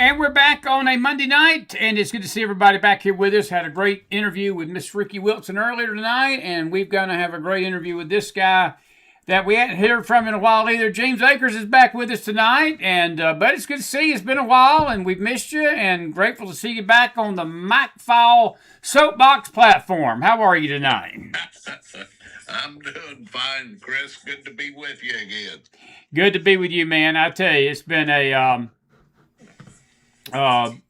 And we're back on a Monday night, and it's good to see everybody back here with us. Had a great interview with Miss Ricky Wilson earlier tonight, and we're going to have a great interview with this guy that we hadn't heard from in a while either. Jeemes Akers is back with us tonight, and but it's good to see you. It's been a while, and we've missed you, and grateful to see you back on the MacFile Soapbox platform. How are you tonight? I'm doing fine, Chris. Good to be with you again. Good to be with you, man. I tell you, it's been a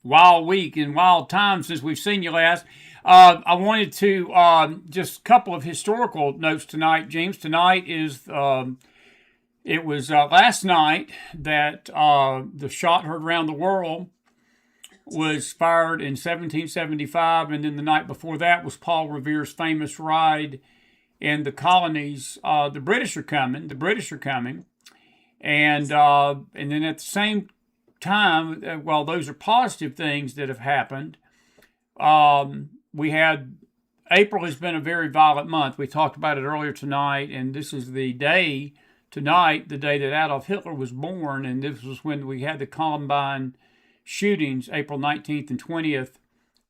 wild week and wild time since we've seen you last. I wanted to just a couple of historical notes tonight, James. Tonight is it was last night that the shot heard around the world was fired in 1775, and then the night before that was Paul Revere's famous ride in the colonies. The British are coming. And then at the same time, well, those are positive things that have happened. We had April has been a very violent month. We talked about it earlier tonight, and this is the day tonight, the day that Adolf Hitler was born, and this was when we had the Columbine shootings, April 19th and 20th.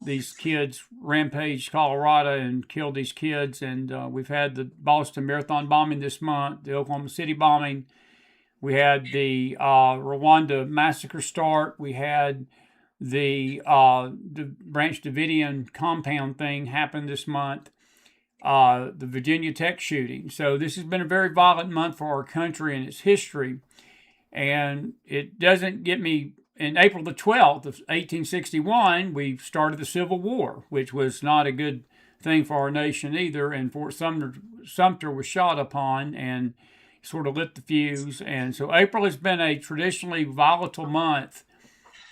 These kids rampaged Colorado and killed these kids, and we've had the Boston Marathon bombing this month, the Oklahoma City bombing. We had the Rwanda massacre start. We had the Branch Davidian compound thing happen this month. The Virginia Tech shooting. So this has been a very violent month for our country and its history. And it doesn't get me. In April the 12th of 1861, we started the Civil War, which was not a good thing for our nation either. And Fort Sumter was shot upon and sort of lit the fuse. And so April has been a traditionally volatile month.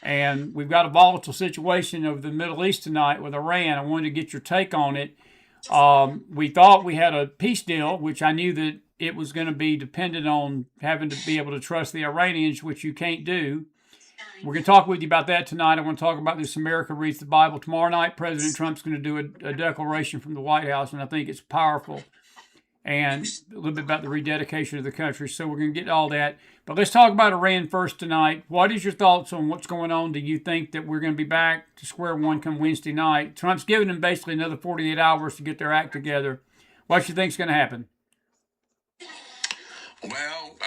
And we've got a volatile situation over the Middle East tonight with Iran. I wanted to get your take on it. We thought we had a peace deal, which I knew that it was going to be dependent on having to be able to trust the Iranians, which you can't do. We're going to talk with you about that tonight. I want to talk about this America Reads the Bible. Tomorrow night, President Trump's going to do a declaration from the White House, and I think it's powerful. And a little bit about the rededication of the country. So we're going to get all that. But let's talk about Iran first tonight. What is your thoughts on what's going on? Do you think that we're going to be back to square one come Wednesday night? Trump's giving them basically another 48 hours to get their act together. What do you think is going to happen? Well,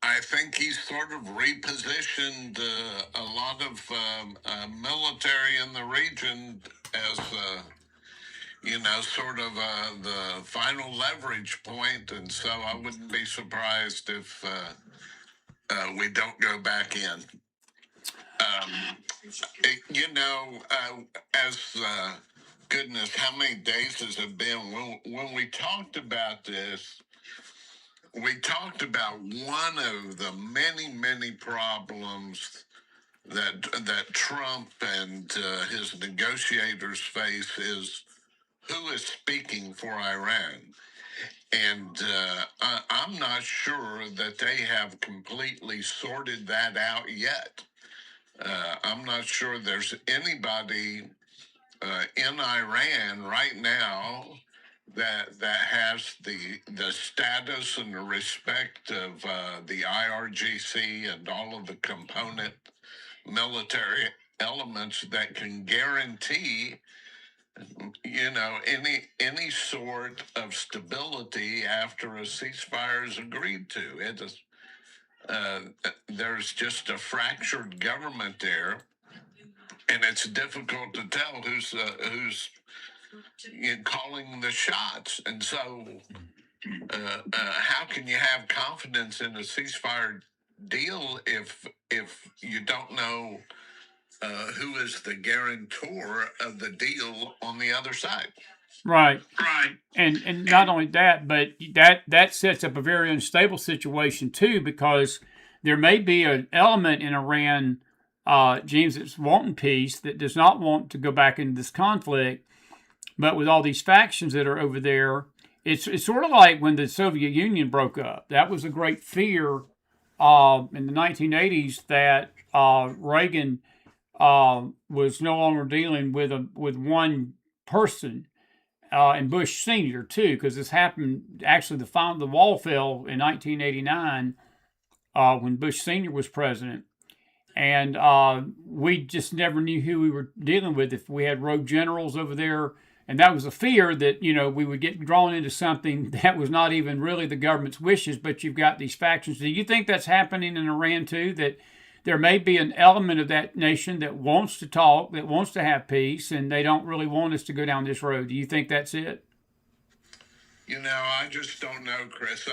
I think he's sort of repositioned a lot of military in the region as sort of the final leverage point, and so I wouldn't be surprised if we don't go back in. Goodness, how many days has it been? When we talked about this, we talked about one of the many, many problems that Trump and his negotiators face is who is speaking for Iran. And I'm not sure that they have completely sorted that out yet. I'm not sure there's anybody in Iran right now that has the status and the respect of the IRGC and all of the component military elements that can guarantee any sort of stability after a ceasefire is agreed to. There's just a fractured government there, and it's difficult to tell who's calling the shots. And so how can you have confidence in a ceasefire deal if you don't know who is the guarantor of the deal on the other side? Right. And not only that, but that sets up a very unstable situation too, because there may be an element in Iran, James, that's wanting peace, that does not want to go back into this conflict. But with all these factions that are over there, it's sort of like when the Soviet Union broke up. That was a great fear in the 1980s that Reagan was no longer dealing with one person, and Bush Senior too, because this happened actually the wall fell in 1989 when Bush Senior was president, and we just never knew who we were dealing with. If we had rogue generals over there, and that was a fear that we would get drawn into something that was not even really the government's wishes. But you've got these factions. Do you think that's happening in Iran too? That there may be an element of that nation that wants to talk, that wants to have peace, and they don't really want us to go down this road. Do you think that's it? I just don't know, Chris.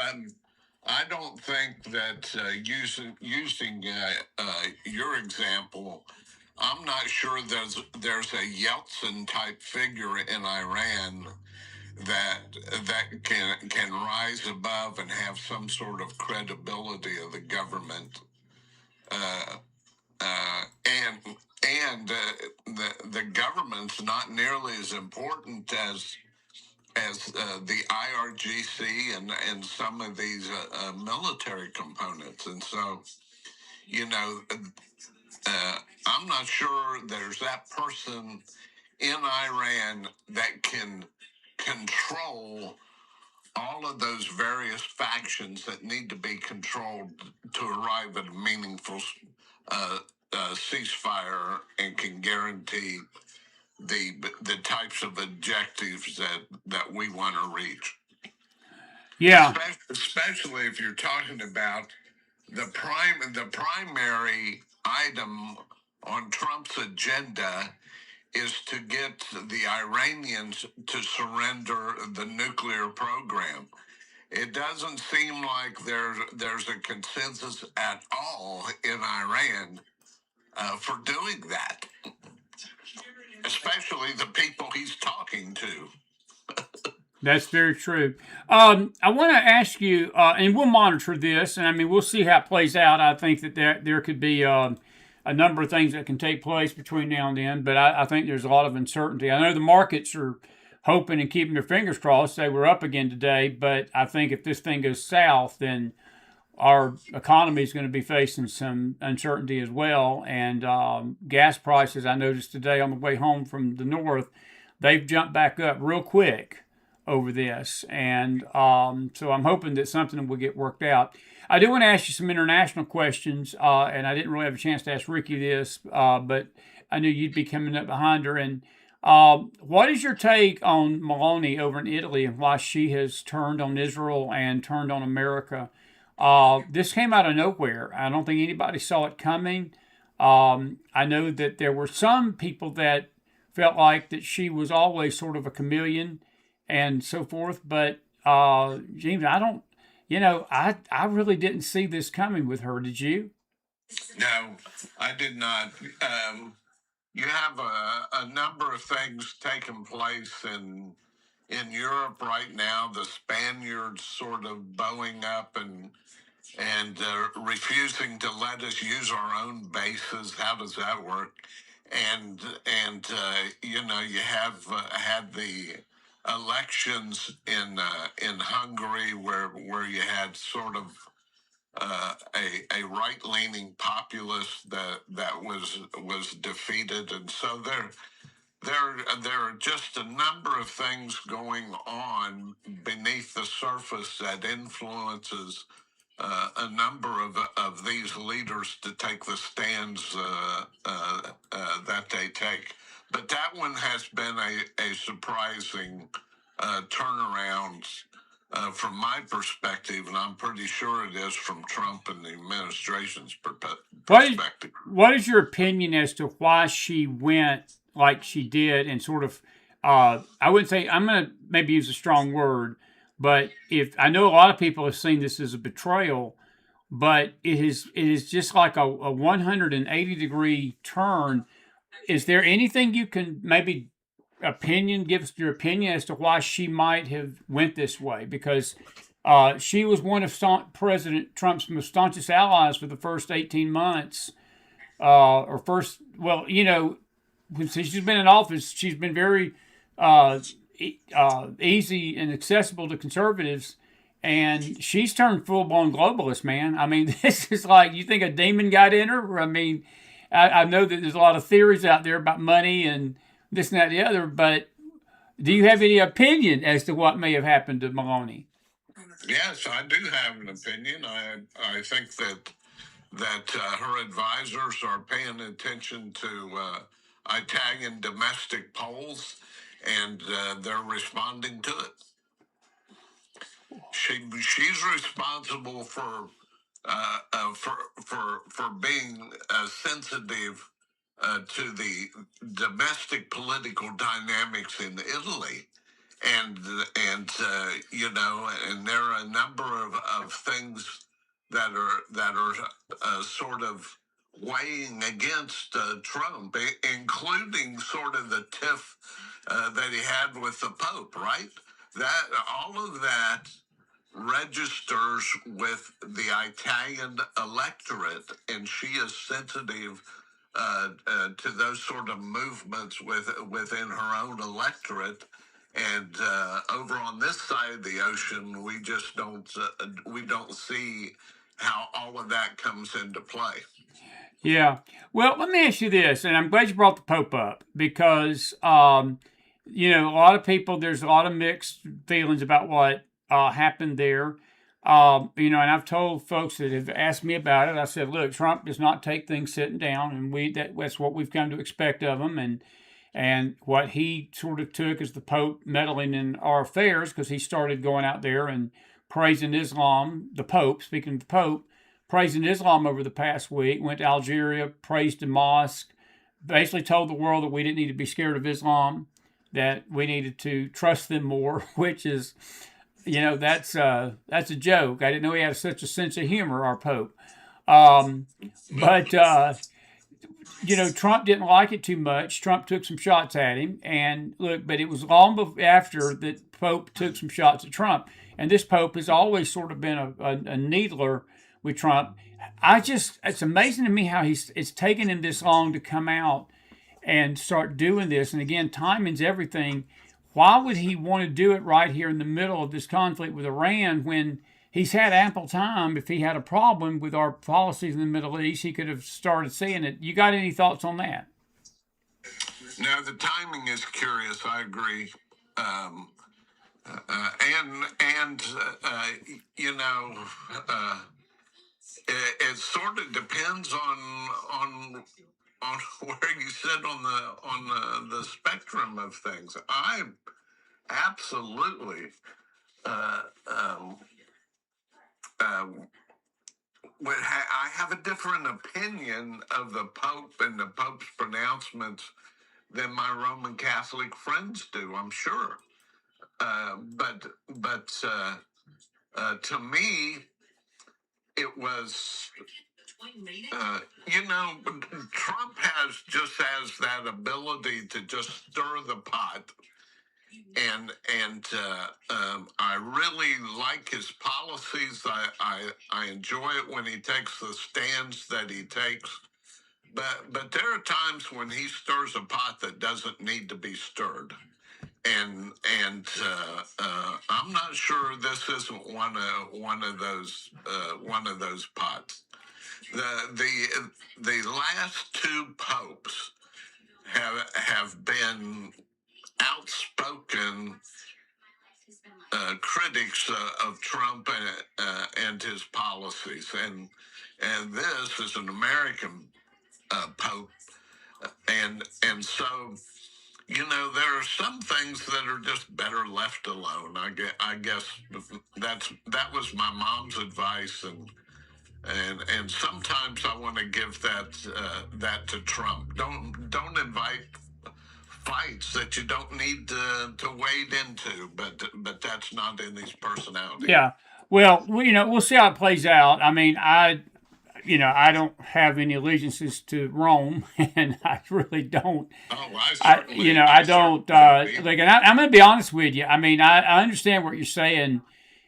I don't think that using your example, I'm not sure there's a Yeltsin type figure in Iran that can rise above and have some sort of credibility of the government, uh, and the government's not nearly as important as the IRGC and some of these military components, and so you know I'm not sure there's that person in Iran that can control all of those various factions that need to be controlled to arrive at a meaningful uh, ceasefire and can guarantee the types of objectives that we want to reach. Yeah. Especially if you're talking about the primary item on Trump's agenda is to get the Iranians to surrender the nuclear program. It doesn't seem like there's a consensus at all in Iran for doing that, especially the people he's talking to. That's very true. I want to ask you, and we'll monitor this, and I mean, we'll see how it plays out. I think that there could be a number of things that can take place between now and then, but I think there's a lot of uncertainty. I know the markets are hoping and keeping their fingers crossed. They were up again today, but I think if this thing goes south, then our economy is going to be facing some uncertainty as well. And gas prices, I noticed today on the way home from the north, they've jumped back up real quick over this. And so I'm hoping that something will get worked out. I do want to ask you some international questions, and I didn't really have a chance to ask Ricky this, but I knew you'd be coming up behind her. And what is your take on Meloni over in Italy and why she has turned on Israel and turned on America? This came out of nowhere. I don't think anybody saw it coming. I know that there were some people that felt like that she was always sort of a chameleon and so forth. But Jeemes, I don't, I really didn't see this coming with her. Did you? No, I did not. You have a number of things taking place in Europe right now. The Spaniards sort of bowing up and refusing to let us use our own bases. How does that work? And you have had the elections in Hungary where you had sort of a right leaning populist that was defeated, and so there are just a number of things going on beneath the surface that influences a number of these leaders to take the stands that they take. But that one has been a surprising turnaround from my perspective, and I'm pretty sure it is from Trump and the administration's perspective. What is your opinion as to why she went like she did and sort of, I wouldn't say, I'm going to maybe use a strong word, but if I know a lot of people have seen this as a betrayal, but it is just like a 180-degree turn. Is there anything you can maybe give us your opinion as to why she might have went this way? Because she was one of President Trump's most staunchest allies for the first 18 months, since she's been in office, she's been very easy and accessible to conservatives, and she's turned full-blown globalist, man. I mean, this is like, you think a demon got in her? I mean, I know that there's a lot of theories out there about money and this and that and the other, but do you have any opinion as to what may have happened to Meloni? Yes, I do have an opinion. I think that that her advisors are paying attention to Italian domestic polls, and they're responding to it. She's responsible for being sensitive to the domestic political dynamics in Italy, and and there are a number of things that are sort of weighing against Trump, including sort of the tiff that he had with the Pope, right? That all of that registers with the Italian electorate, and she is sensitive to those sort of movements within her own electorate. And over on this side of the ocean, we don't see how all of that comes into play. Yeah. Well, let me ask you this, and I'm glad you brought the Pope up because, a lot of people, there's a lot of mixed feelings about what happened there. And I've told folks that have asked me about it, I said, look, Trump does not take things sitting down, and that's what we've come to expect of him. And what he sort of took as the Pope meddling in our affairs because he started going out there and praising Islam, the Pope, speaking of the Pope, praising Islam over the past week, went to Algeria, praised a mosque, basically told the world that we didn't need to be scared of Islam, that we needed to trust them more, which is, that's a joke. I didn't know he had such a sense of humor, our Pope. But Trump didn't like it too much. Trump took some shots at him, and look, but it was long after that Pope took some shots at Trump. And this Pope has always sort of been a needler with Trump. It's amazing to me how it's taken him this long to come out and start doing this. And again, timing's everything. Why would he want to do it right here in the middle of this conflict with Iran when he's had ample time? If he had a problem with our policies in the Middle East, he could have started saying it. You got any thoughts on that? Now, the timing is curious. I agree. And it sort of depends on where you sit on the spectrum of things. I absolutely I have a different opinion of the Pope and the Pope's pronouncements than my Roman Catholic friends do, I'm sure. But to me, it was, Trump just has that ability to just stir the pot. And I really like his policies. I enjoy it when he takes the stands that he takes. But there are times when he stirs a pot that doesn't need to be stirred. And I'm not sure this isn't one of those pots. The last two popes have been outspoken critics of Trump and his policies, and this is an American pope, and so. There are some things that are just better left alone. I guess that was my mom's advice, and sometimes I want to give that to Trump. Don't invite fights that you don't need to wade into, but that's not in his personality. Yeah. Well, we'll see how it plays out. I mean, I don't have any allegiances to Rome, and I really don't. Oh, I don't. And I'm going to be honest with you. I mean, I understand what you're saying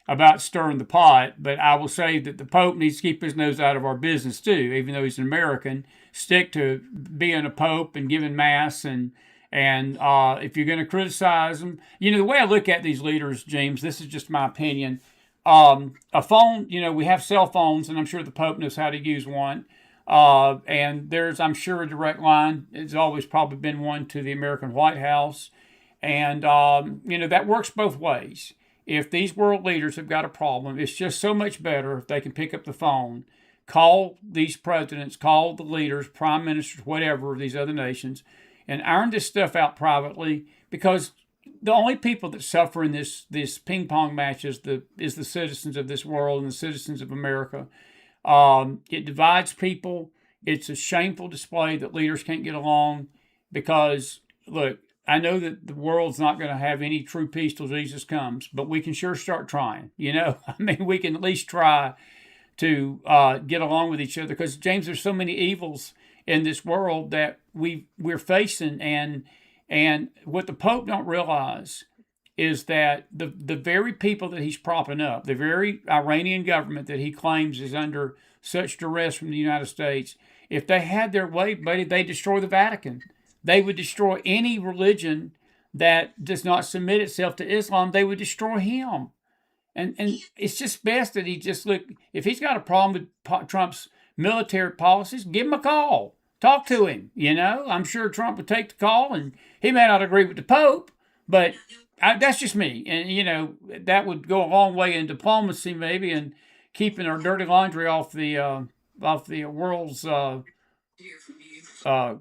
about stirring the pot, but I will say that the Pope needs to keep his nose out of our business too, even though he's an American. Stick to being a Pope and giving mass, and if you're going to criticize them, the way I look at these leaders, James, this is just my opinion. A phone, we have cell phones, and I'm sure the Pope knows how to use one. And there's, I'm sure, a direct line. It's always probably been one to the American White House. And, that works both ways. If these world leaders have got a problem, it's just so much better if they can pick up the phone, call these presidents, call the leaders, prime ministers, whatever, of these other nations, and iron this stuff out privately, because the only people that suffer in this ping pong match is the citizens of this world and the citizens of America. It divides people. It's a shameful display that leaders can't get along because, look, I know that the world's not going to have any true peace till Jesus comes, but we can sure start trying. I mean, we can at least try to get along with each other, because, James, there's so many evils in this world that we're facing, and what the Pope don't realize is that the very people that he's propping up, the very Iranian government that he claims is under such duress from the United States, if they had their way, buddy, they'd destroy the Vatican. They would destroy any religion that does not submit itself to Islam. They would destroy him. And it's just best that he just look. If he's got a problem with Trump's military policies, give him a call. Talk to him. I'm sure Trump would take the call, and he may not agree with the Pope, but that's just me. And that would go a long way in diplomacy, maybe, and keeping our dirty laundry off the world's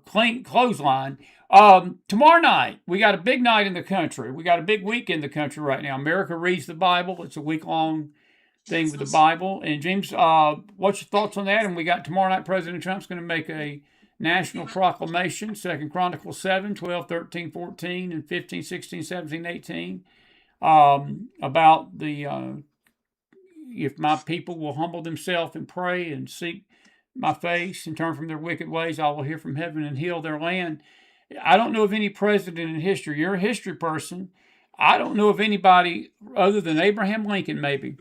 clean clothesline. Tomorrow night, we got a big night in the country. We got a big week in the country right now. America reads the Bible. It's a week-long thing with the Bible. And James, what's your thoughts on that? And we got tomorrow night, President Trump's going to make a national proclamation, 2 Chronicles 7, 12, 13, 14, and 15, 16, 17, 18, about the if my people will humble themselves and pray and seek my face and turn from their wicked ways, I will hear from heaven and heal their land. I don't know of any president in history. You're a history person. I don't know of anybody other than Abraham Lincoln, maybe,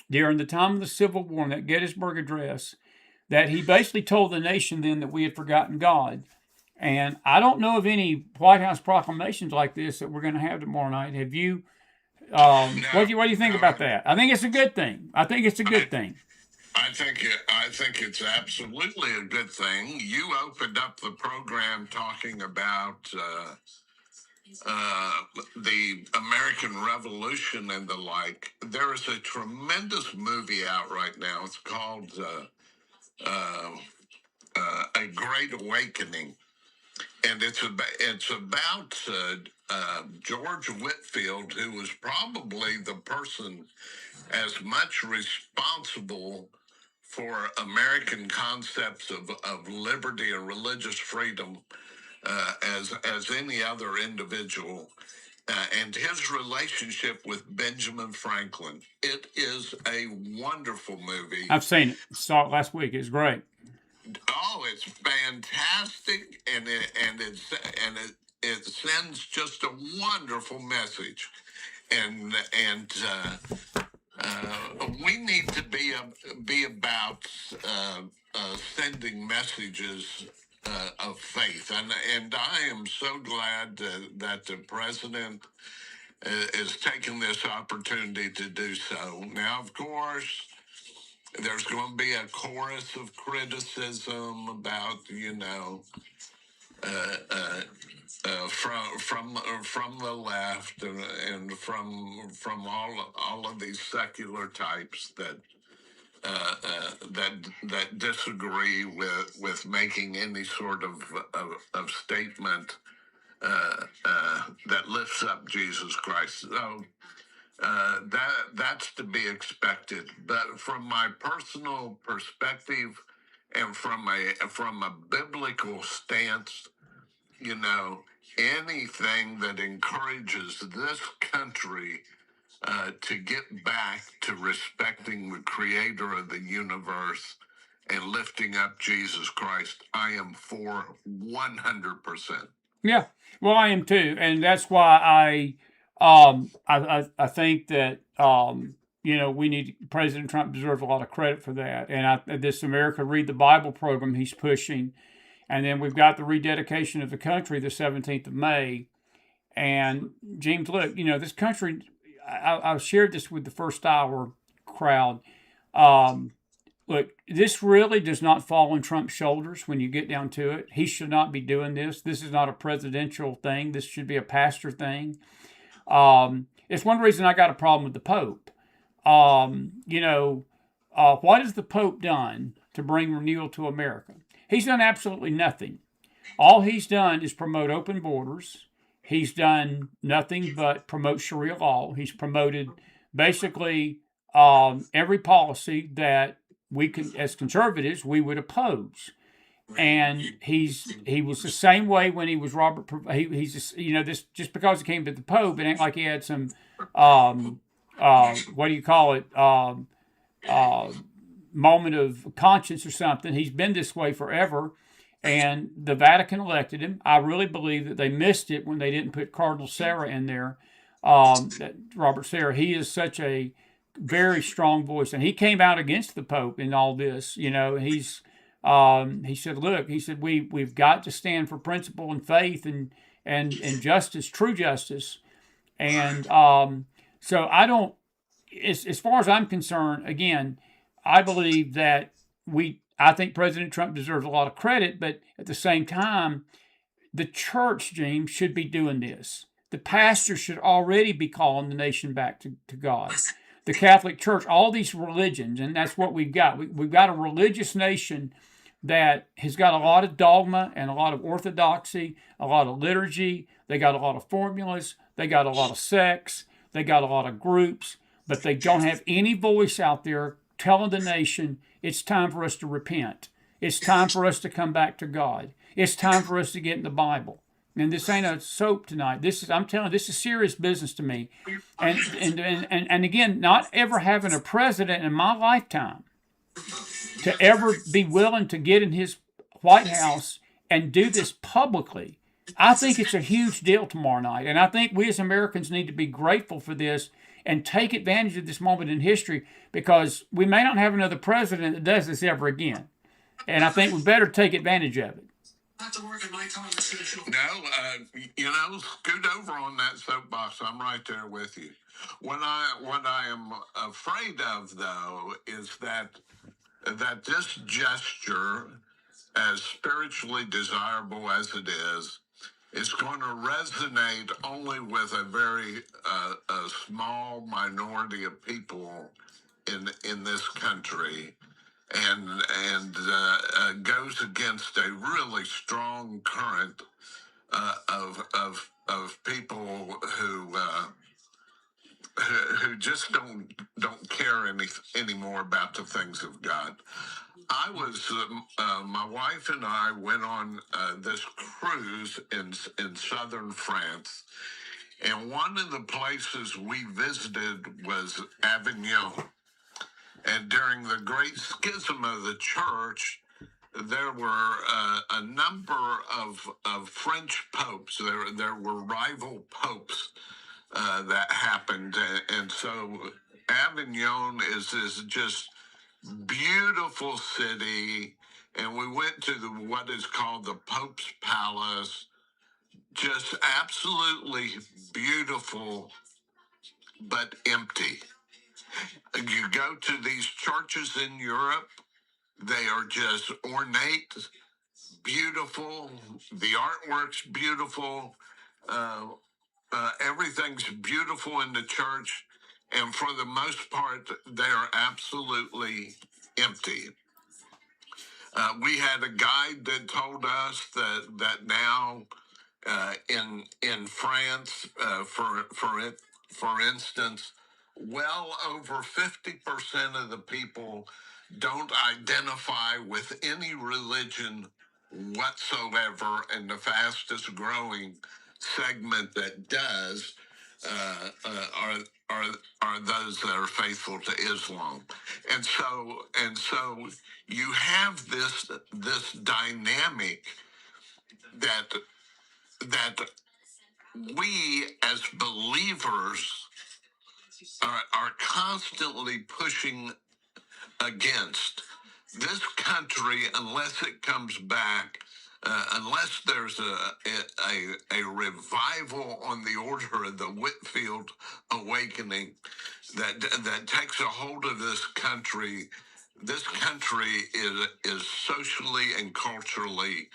during the time of the Civil War, in that Gettysburg Address, that he basically told the nation then that we had forgotten God. And I don't know of any White House proclamations like this that we're going to have tomorrow night. Have you? What do you think about that? I think it's a good thing. I think it's absolutely a good thing. You opened up the program talking about the American Revolution and the like. There is a tremendous movie out right now. It's called A Great Awakening, and it's about George Whitefield, who was probably the person as much responsible for American concepts of liberty and religious freedom as any other individual, and his relationship with Benjamin Franklin. It is a wonderful movie. I've seen it. Saw it last week. It's great. Oh, it's fantastic, and it sends just a wonderful message, and we need to be about sending messages of faith, and I am so glad that the president is taking this opportunity to do so. Now, of course, there's going to be a chorus of criticism about, from the left and from all of these secular types that disagree with making any sort of statement that lifts up Jesus Christ. So that's to be expected. But from my personal perspective and from a biblical stance, anything that encourages this country to get back to respecting the creator of the universe and lifting up Jesus Christ, I am for 100%. Yeah, well, I am too, and that's why I think that we need President Trump deserves a lot of credit for that, and this America Read the Bible program he's pushing, and then we've got the rededication of the country the 17th of May, and James, look, this country. I shared this with the first hour crowd. Look, this really does not fall on Trump's shoulders when you get down to it. He should not be doing this. This is not a presidential thing. This should be a pastor thing. It's one reason I got a problem with the Pope. What has the Pope done to bring renewal to America? He's done absolutely nothing. All he's done is promote open borders. He's done nothing but promote Sharia law. He's promoted basically every policy that we can, as conservatives, we would oppose. And he was the same way when he was Robert. He's just, this just because he came to the Pope, it ain't like he had some what do you call it uh, moment of conscience or something. He's been this way forever. And the Vatican elected him. I really believe that they missed it when they didn't put Cardinal Sarah in there. Robert Sarah, he is such a very strong voice, and he came out against the Pope in all this. He said, "Look," he said, we've got to stand for principle and faith and justice, true justice." And so I don't, as far as I'm concerned, again, I believe that I think President Trump deserves a lot of credit, but at the same time, the church, James, should be doing this. The pastor should already be calling the nation back to God. The Catholic Church, all these religions, and that's what we've got. We've got a religious nation that has got a lot of dogma and a lot of orthodoxy, a lot of liturgy. They got a lot of formulas. They got a lot of sects. They got a lot of groups, but they don't have any voice out there telling the nation it's time for us to repent. It's time for us to come back to God. It's time for us to get in the Bible. And this ain't a soap tonight. I'm telling you, this is serious business to me. And again, not ever having a president in my lifetime to ever be willing to get in his White House and do this publicly. I think it's a huge deal tomorrow night. And I think we as Americans need to be grateful for this and take advantage of this moment in history, because we may not have another president that does this ever again. And I think we better take advantage of it. No, scoot over on that soapbox. I'm right there with you. What I am afraid of, though, is that this gesture, as spiritually desirable as it is going to resonate only with a very a small minority of people in this country, and goes against a really strong current of people who just don't care anymore about the things of God. My wife and I went on this cruise in southern France, and one of the places we visited was Avignon. And during the Great Schism of the Church, there were a number of French popes. There were rival popes that happened, and so Avignon is just beautiful city, and we went to what is called the Pope's Palace. Just absolutely beautiful, but empty. You go to these churches in Europe, they are just ornate, beautiful. The artwork's beautiful. Everything's beautiful in the church, and for the most part, they are absolutely empty. We had a guide that told us that now in France, for instance, well over 50% of the people don't identify with any religion whatsoever, and the fastest growing segment that does are those that are faithful to Islam, and so you have this dynamic that we as believers are constantly pushing against. This country, unless it comes back, unless there's a revival on the order of the Whitfield Awakening that takes a hold of this country is socially and culturally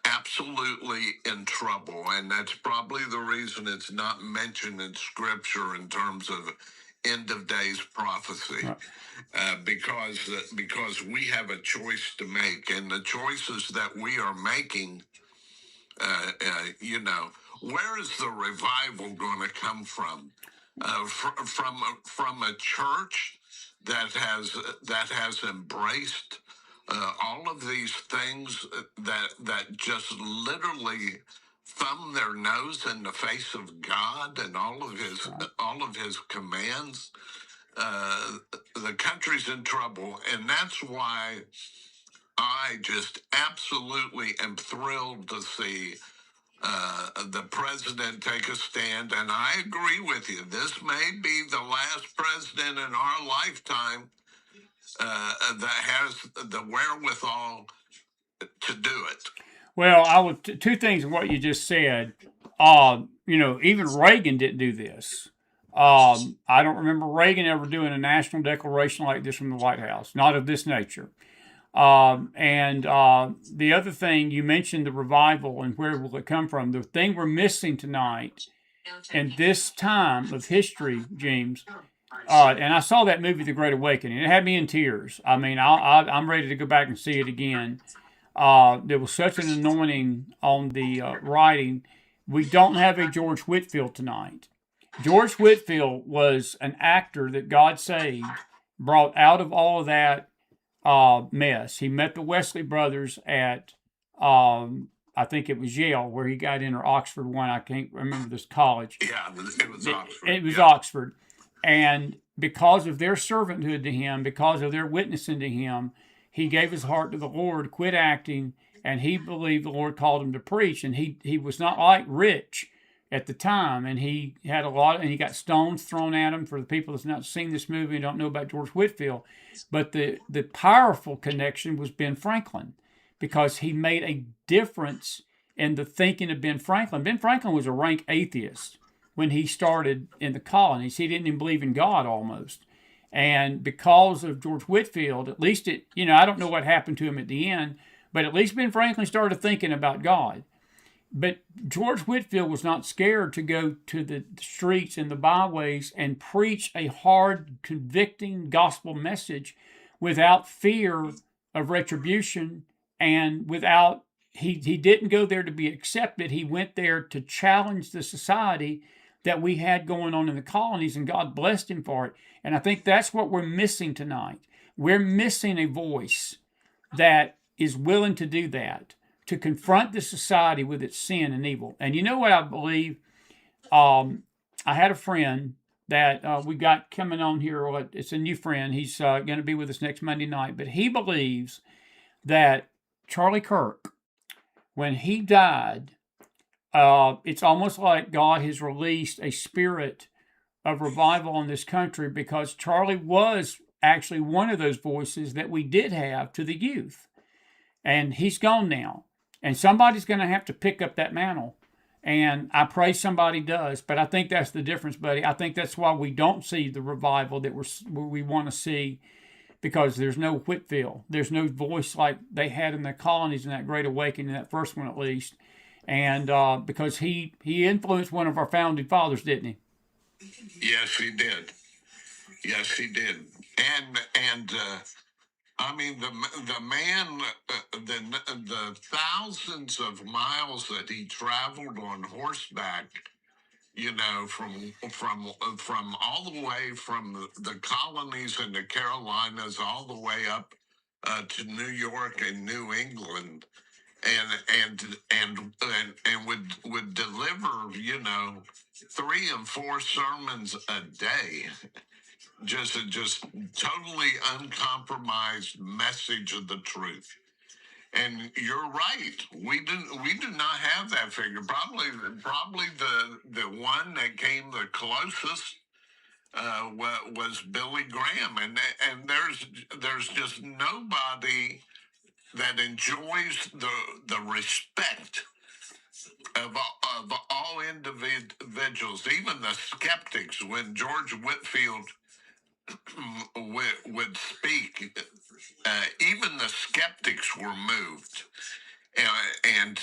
absolutely in trouble, and that's probably the reason it's not mentioned in Scripture in terms of end of days prophecy. Right. Because we have a choice to make, and the choices that we are making, where is the revival going to come from? From a church that has embraced all of these things that just literally thumb their nose in the face of God and all of his commands. The country's in trouble, and that's why I just absolutely am thrilled to see the president take a stand. And I agree with you. This may be the last president in our lifetime that has the wherewithal to do it. Well, two things in what you just said. Even Reagan didn't do this. I don't remember Reagan ever doing a national declaration like this from the White House, not of this nature. And the other thing, you mentioned the revival and where will it come from. The thing we're missing tonight in this time of history, Jeemes, and I saw that movie, The Great Awakening. It had me in tears. I mean, I'm ready to go back and see it again. There was such an anointing on the writing. We don't have a George Whitefield tonight. George Whitefield was an actor that God saved, brought out of all of that mess. He met the Wesley brothers at, I think it was Yale, where he got in, or Oxford one. I can't remember this college. Yeah, it was Oxford. It was Oxford. And because of their servanthood to him, because of their witnessing to him, he gave his heart to the Lord, quit acting, and he believed the Lord called him to preach. And he was not like Rich at the time, and he had and he got stones thrown at him. For the people that's not seen this movie and don't know about George Whitefield, but the powerful connection was Ben Franklin, because he made a difference in the thinking of Ben Franklin. Ben Franklin was a rank atheist when he started in the colonies. He didn't even believe in God almost. And because of George Whitefield, at least I don't know what happened to him at the end, but at least Ben Franklin started thinking about God. But George Whitefield was not scared to go to the streets and the byways and preach a hard, convicting gospel message without fear of retribution, and he didn't go there to be accepted. He went there to challenge the society that we had going on in the colonies, and God blessed him for it. And I think that's what we're missing tonight. We're missing a voice that is willing to do that, to confront the society with its sin and evil. And you know what I believe? I had a friend that we got coming on here. It's a new friend. He's going to be with us next Monday night. But he believes that Charlie Kirk, when he died, it's almost like God has released a spirit of revival in this country, because Charlie was actually one of those voices that we did have to the youth. And he's gone now. And somebody's going to have to pick up that mantle. And I pray somebody does. But I think that's the difference, buddy. I think that's why we don't see the revival that we want to see, because there's no Whitefield. There's no voice like they had in the colonies in that Great Awakening, that first one at least. And because he influenced one of our founding fathers, didn't he? Yes, he did. Yes, he did. And I mean, the man, the thousands of miles that he traveled on horseback, from all the way from the colonies in the Carolinas all the way up to New York and New England, and would deliver 3 and 4 sermons a day, just totally uncompromised message of the truth. And you're right, we do not have that figure. Probably the one that came the closest was Billy Graham, and there's just nobody that enjoys the respect of all individuals, even the skeptics. When George Whitefield would speak, even the skeptics were moved, and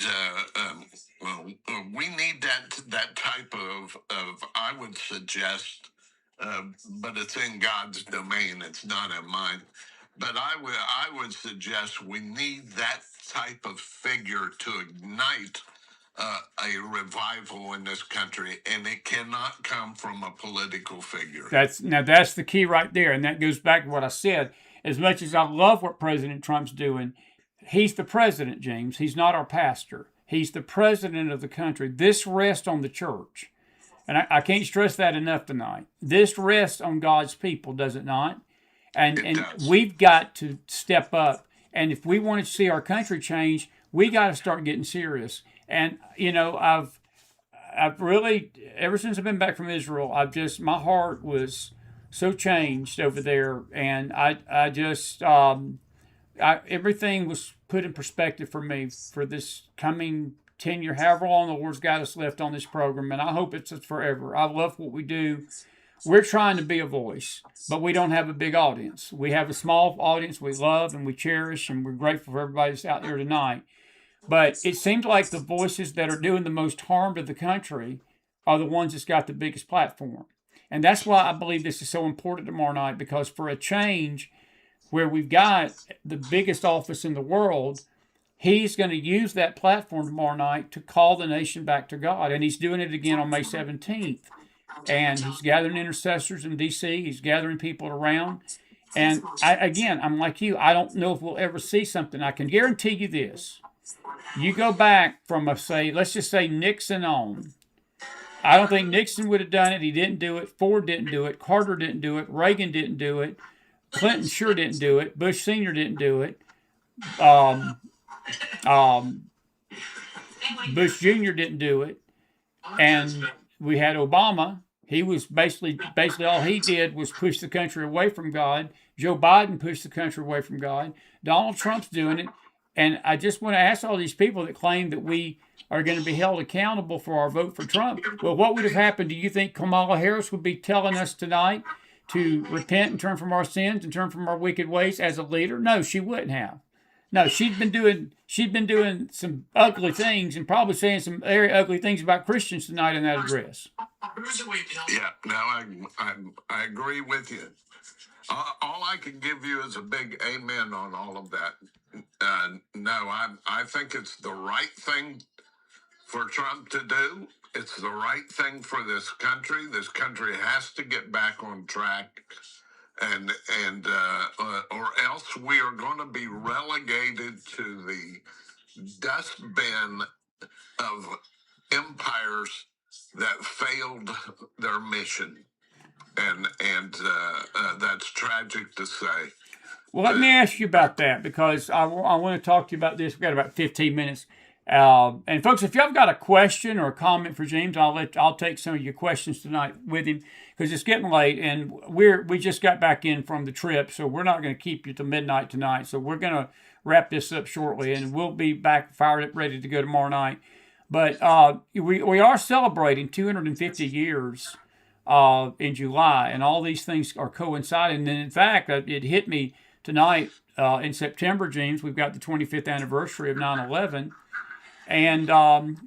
we need that type of I would suggest but it's in God's domain. It's not in mine. But I would suggest we need that type of figure to ignite a revival in this country, and it cannot come from a political figure. That's the key right there, and that goes back to what I said. As much as I love what President Trump's doing, he's the president, James. He's not our pastor. He's the president of the country. This rests on the church. And I can't stress that enough tonight. This rests on God's people, does it not? And we've got to step up. And if we want to see our country change, we got to start getting serious. And I've really, ever since I've been back from Israel, my heart was so changed over there, and everything was put in perspective for me for this coming tenure, however long the Lord's got us left on this program, and I hope it's forever. I love what we do. We're trying to be a voice, but we don't have a big audience. We have a small audience we love and we cherish, and we're grateful for everybody that's out there tonight. But it seems like the voices that are doing the most harm to the country are the ones that's got the biggest platform. And that's why I believe this is so important tomorrow night, because for a change where we've got the biggest office in the world, he's going to use that platform tomorrow night to call the nation back to God. And he's doing it again on May 17th. And he's gathering intercessors in D.C., he's gathering people around. And I'm like you, I don't know if we'll ever see something. I can guarantee you this. You go back from, let's just say Nixon on. I don't think Nixon would have done it. He didn't do it. Ford didn't do it. Carter didn't do it. Reagan didn't do it. Clinton sure didn't do it. Bush Sr. didn't do it. Bush Jr. didn't do it. And we had Obama. He was basically all he did was push the country away from God. Joe Biden pushed the country away from God. Donald Trump's doing it. And I just want to ask all these people that claim that we are going to be held accountable for our vote for Trump. Well, what would have happened? Do you think Kamala Harris would be telling us tonight to repent and turn from our sins and turn from our wicked ways as a leader? No, she wouldn't have. No, she'd been doing some ugly things and probably saying some very ugly things about Christians tonight in that address. Yeah, no, I agree with you. All I can give you is a big amen on all of that. No, I think it's the right thing for Trump to do. It's the right thing for this country. This country has to get back on track, and or else we are going to be relegated to the dustbin of empires that failed their mission, and that's tragic to say. Well, let me ask you about that, because I want to talk to you about this. We've got about 15 minutes. And folks, if y'all got a question or a comment for Jeemes, I'll take some of your questions tonight with him, because it's getting late and we just got back in from the trip, so we're not going to keep you till midnight tonight. So we're going to wrap this up shortly, and we'll be back fired up, ready to go tomorrow night. But we are celebrating 250 years in July, and all these things are coinciding. And in fact, it hit me tonight in September, Jeemes. We've got the 25th anniversary of 9/11. And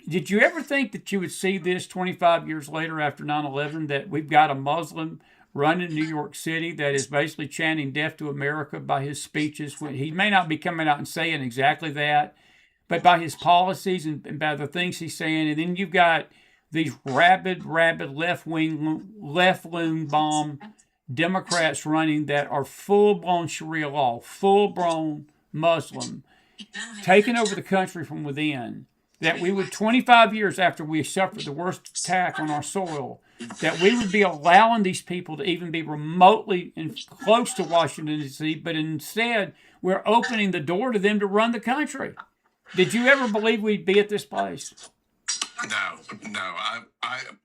did you ever think that you would see this 25 years later after 9/11, that we've got a Muslim running New York City that is basically chanting death to America by his speeches? He may not be coming out and saying exactly that, but by his policies and by the things he's saying. And then you've got these rabid left-wing bomb Democrats running that are full-blown Sharia law, full-blown Muslim, taking over the country from within. That we would, 25 years after we suffered the worst attack on our soil, that we would be allowing these people to even be remotely close to Washington, D.C., but instead we're opening the door to them to run the country. Did you ever believe we'd be at this place? No.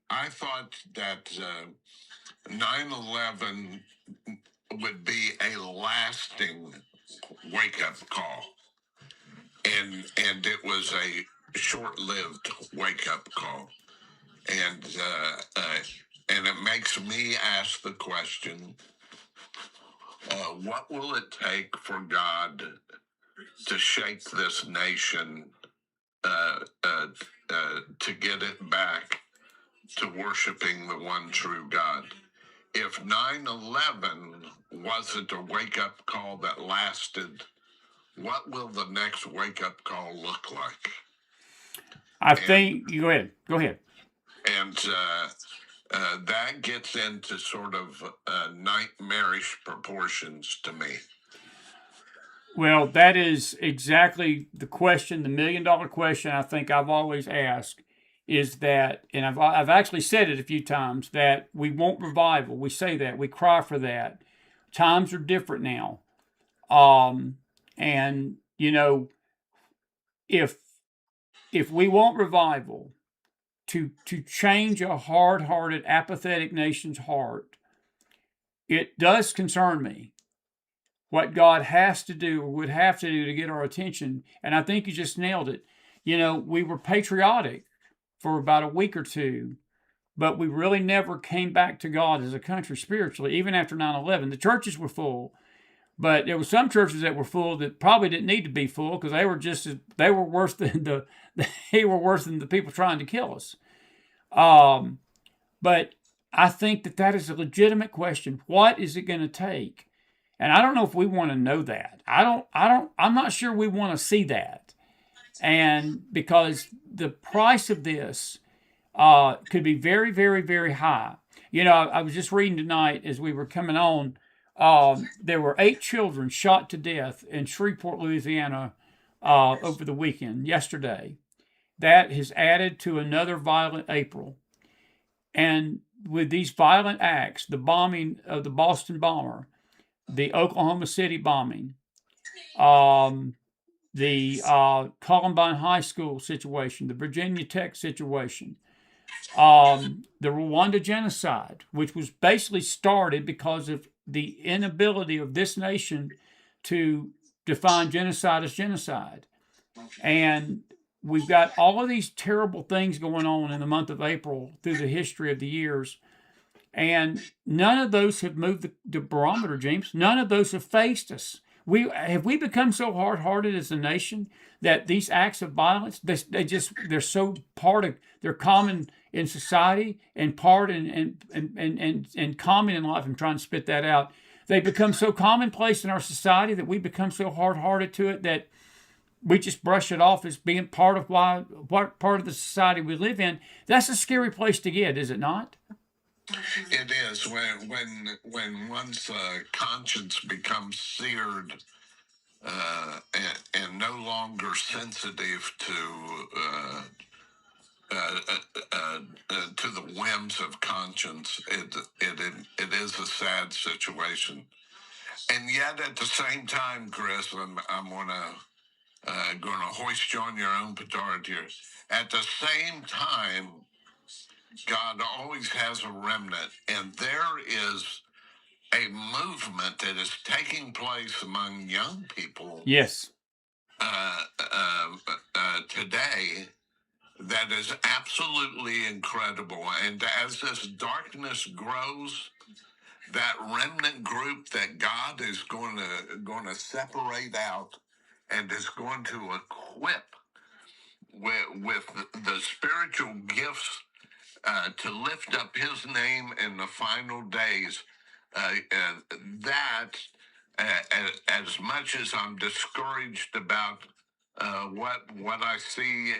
I thought that 9/11 would be a lasting wake-up call, and it was a short-lived wake-up call, and it makes me ask the question: what will it take for God to shake this nation, to get it back to worshiping the one true God? if 9/11 wasn't a wake-up call that lasted, what will the next wake-up call look like? I think you go ahead. Go ahead. And that gets into sort of nightmarish proportions to me. Well, that is exactly the question, the $1 million question I think I've always asked is that, and I've actually said it a few times, that we want revival. We say that, we cry for that. Times are different now. And if we want revival to change a hard-hearted, apathetic nation's heart, it does concern me what God has to do or would have to do to get our attention. And I think you just nailed it. We were patriotic for about a week or two, but we really never came back to God as a country spiritually, even after 9/11. The churches were full, but there were some churches that were full that probably didn't need to be full because they were worse than the people trying to kill us. But I think that is a legitimate question. What is it going to take? And I don't know if we want to know that. I'm not sure we want to see that. And because the price of this could be very, very, very high. I was just reading tonight as we were coming on, there were 8 children shot to death in Shreveport, Louisiana, over the weekend, yesterday. That has added to another violent April. And with these violent acts, the bombing of the Boston bomber, the Oklahoma City bombing, the Columbine High School situation, the Virginia Tech situation, the Rwanda genocide, which was basically started because of the inability of this nation to define genocide as genocide. And we've got all of these terrible things going on in the month of April through the history of the years. And none of those have moved the barometer, James. None of those have faced us. We become so hard-hearted as a nation that these acts of violence, they're so they're common in society and part and common in life. I'm trying to spit that out. They become so commonplace in our society that we become so hard-hearted to it that we just brush it off as being part of the society we live in. That's a scary place to get, is it not? It is when one's conscience becomes seared and no longer sensitive to the whims of conscience. It is a sad situation, and yet at the same time, Chris, I'm gonna hoist you on your own petard here. At the same time, God always has a remnant, and there is a movement that is taking place among young people Yes. Today that is absolutely incredible. And as this darkness grows, that remnant group that God is going to separate out and is going to equip with the spiritual gifts to lift up his name in the final days. That, as much as I'm discouraged about what I see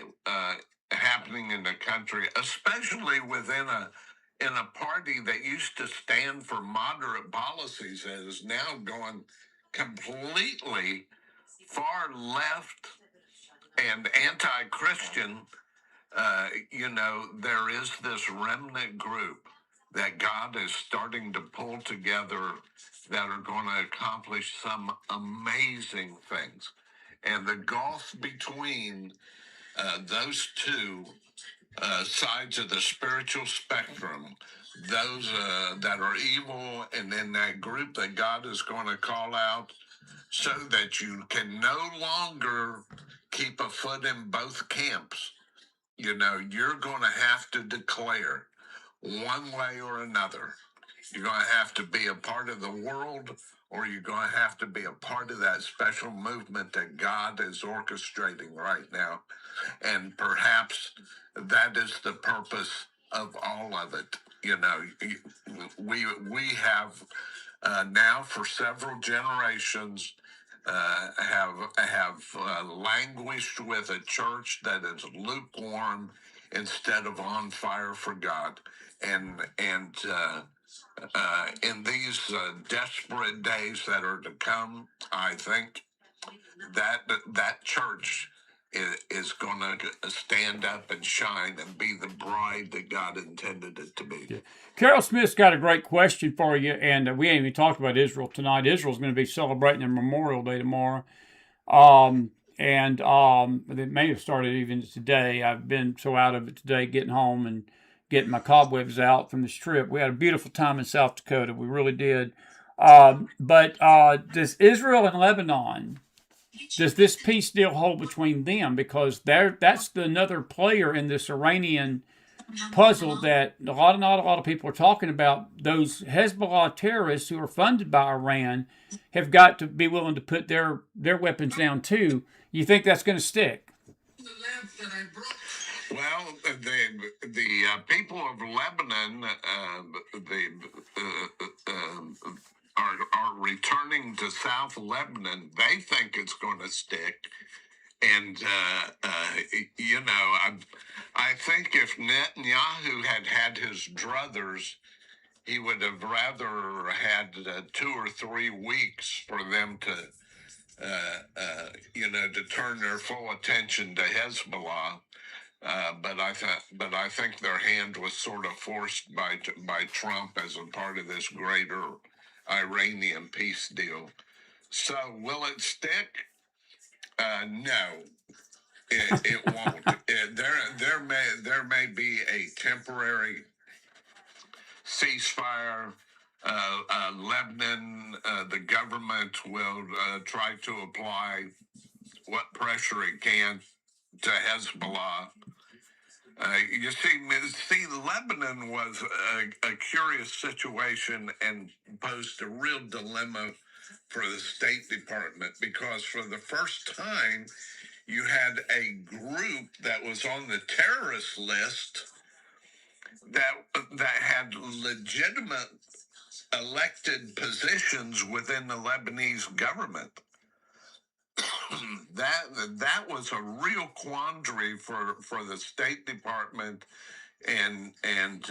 happening in the country, especially within in a party that used to stand for moderate policies, and is now going completely far left and anti-Christian. There is this remnant group that God is starting to pull together that are going to accomplish some amazing things. And the gulf between those two sides of the spiritual spectrum, those that are evil, and then that group that God is going to call out, so that you can no longer keep a foot in both camps. You're going to have to declare one way or another. You're going to have to be a part of the world, or you're going to have to be a part of that special movement that God is orchestrating right now. And perhaps that is the purpose of all of it. we have now for several generations have languished with a church that is lukewarm instead of on fire for God, and in these desperate days that are to come, I think that church is going to stand up and shine and be the bride that God intended it to be. Yeah. Carol Smith's got a great question for you, and we ain't even talked about Israel tonight. Israel's going to be celebrating their Memorial Day tomorrow. It may have started even today. I've been so out of it today, getting home and getting my cobwebs out from this trip. We had a beautiful time in South Dakota. We really did. Does Israel and Lebanon, does this peace deal hold between them? Because that's another player in this Iranian puzzle that not a lot of people are talking about. Those Hezbollah terrorists who are funded by Iran have got to be willing to put their weapons down too. You think that's going to stick? Well, the people of Lebanon are returning to South Lebanon. They think it's going to stick. And, I think if Netanyahu had his druthers, he would have rather had 2 or 3 weeks for them to turn their full attention to Hezbollah. But I think their hand was sort of forced by Trump as a part of this greater Iranian peace deal. So will it stick? No. It won't. There may be a temporary ceasefire. Lebanon, the government will try to apply what pressure it can to Hezbollah. You see, Lebanon was a curious situation and posed a real dilemma for the State Department, because for the first time, you had a group that was on the terrorist list that had legitimate elected positions within the Lebanese government. That was a real quandary for the State Department, and in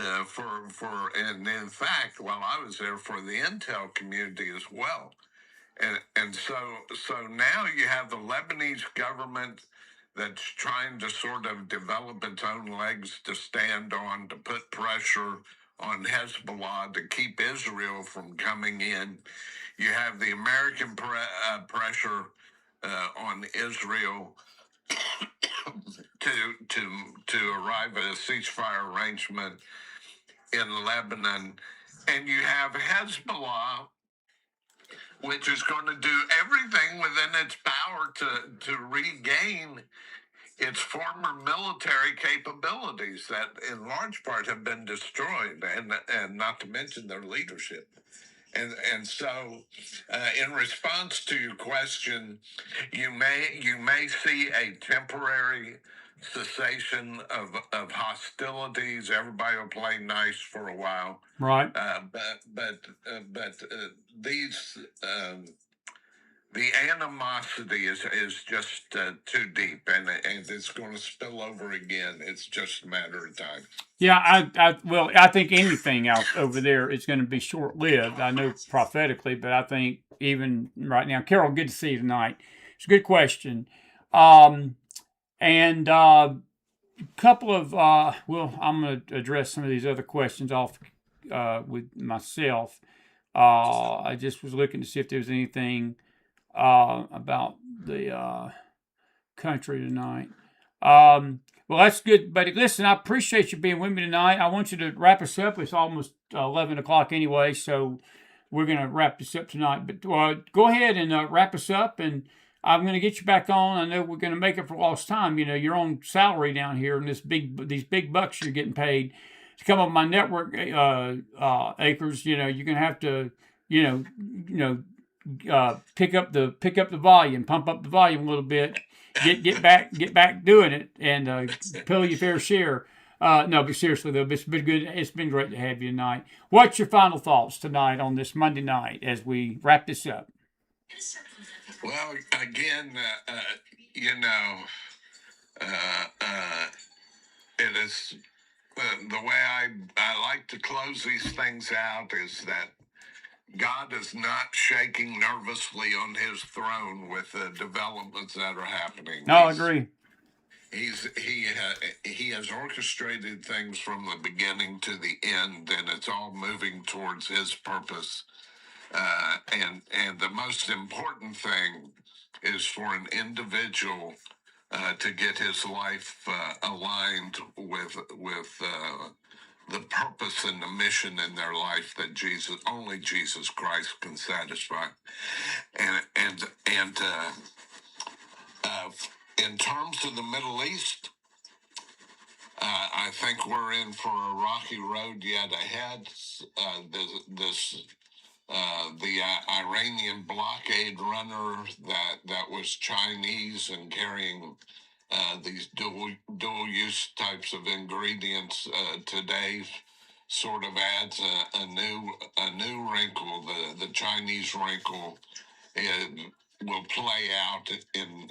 fact, while I was there, for the intel community as well. And so now you have the Lebanese government that's trying to sort of develop its own legs to stand on, to put pressure on Hezbollah to keep Israel from coming in. You have the American pressure on Israel to arrive at a ceasefire arrangement in Lebanon, and you have Hezbollah, which is going to do everything within its power to regain its former military capabilities that in large part have been destroyed, and not to mention their leadership. And so, in response to your question, you may see a temporary cessation of hostilities. Everybody will play nice for a while, Right. But these the animosity is just too deep, and it's going to spill over again. It's just a matter of time. Yeah, I think anything out over there is going to be short lived. I know prophetically, but I think even right now, Carol, good to see you tonight. It's a good question. Couple of I'm going to address some of these other questions off with myself. I just was looking to see if there was anything about the country tonight. Well, that's good, buddy. Listen, I appreciate you being with me tonight. I want you to wrap us up. It's almost 11 o'clock anyway, so we're going to wrap this up tonight. But go ahead and wrap us up, and I'm going to get you back on. I know we're going to make it for lost time. You know, you're on salary down here, and these big bucks you're getting paid to come on my network, Akers. You know, you're going to have to, pick up the volume, pump up the volume a little bit. Get back doing it, and pull your fair share. No, but seriously though, it's been good. It's been great to have you tonight. What's your final thoughts tonight on this Monday night as we wrap this up? Well, again, you know, uh, uh, it is the way I like to close these things out is that God is not shaking nervously on his throne with the developments that are happening. No, I agree. He has orchestrated things from the beginning to the end, and it's all moving towards his purpose. And the most important thing is for an individual to get his life aligned with the purpose and the mission in their life that only Jesus Christ can satisfy. And in terms of the Middle East, I think we're in for a rocky road yet ahead. The Iranian blockade runner that was Chinese and carrying these dual use types of ingredients today sort of adds a new wrinkle. The Chinese wrinkle will play out in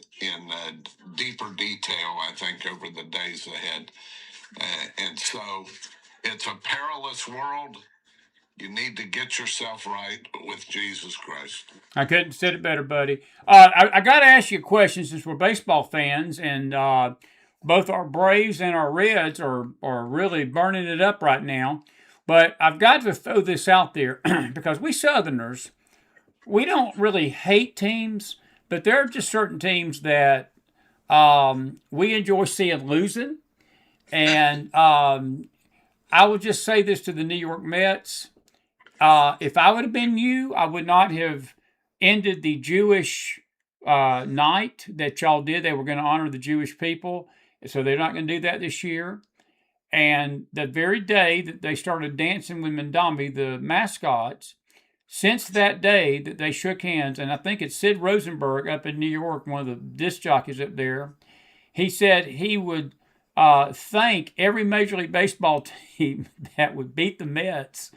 deeper detail, I think, over the days ahead. And so it's a perilous world. You need to get yourself right with Jesus Christ. I couldn't have said it better, buddy. I got to ask you a question since we're baseball fans, and both our Braves and our Reds are really burning it up right now. But I've got to throw this out there because we Southerners, we don't really hate teams, but there are just certain teams that we enjoy seeing losing. And I would just say this to the New York Mets. If I would have been you, I would not have ended the Jewish night that y'all did. They were going to honor the Jewish people, so they're not going to do that this year. And the very day that they started dancing with Mandami, the mascots, since that day that they shook hands, and I think it's Sid Rosenberg up in New York, one of the disc jockeys up there, he said he would thank every Major League Baseball team that would beat the Mets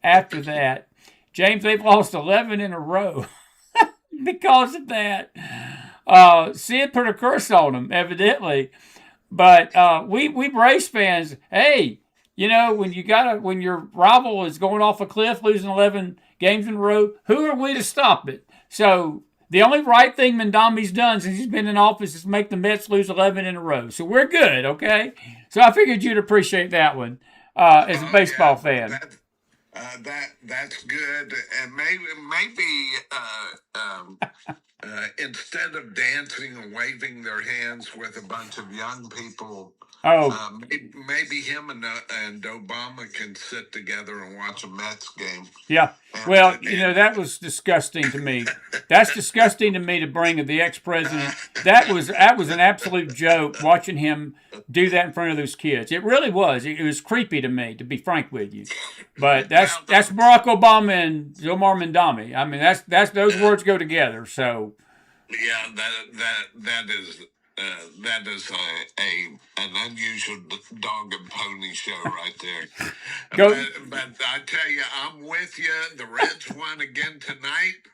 after that. James, they've lost 11 in a row because of that. Sid put a curse on them, evidently. But we Braves fans, hey, you know, when your rival is going off a cliff, losing 11 games in a row, who are we to stop it? So the only right thing Mandami's done since he's been in office is make the Mets lose 11 in a row. So we're good, okay? So I figured you'd appreciate that one as a baseball fan. That's good, and maybe instead of dancing and waving their hands with a bunch of young people, maybe him and Obama can sit together and watch a Mets game. Yeah. Well, you know, that was disgusting to me. That's disgusting to me to bring the ex-president. That was an absolute joke watching him do that in front of those kids. It really was. It was creepy to me, to be frank with you. But that's Barack Obama and Zomar Mandami. I mean, that's those words go together. So yeah, that is an unusual dog and pony show right there. But I tell you, I'm with you. The Reds won again tonight,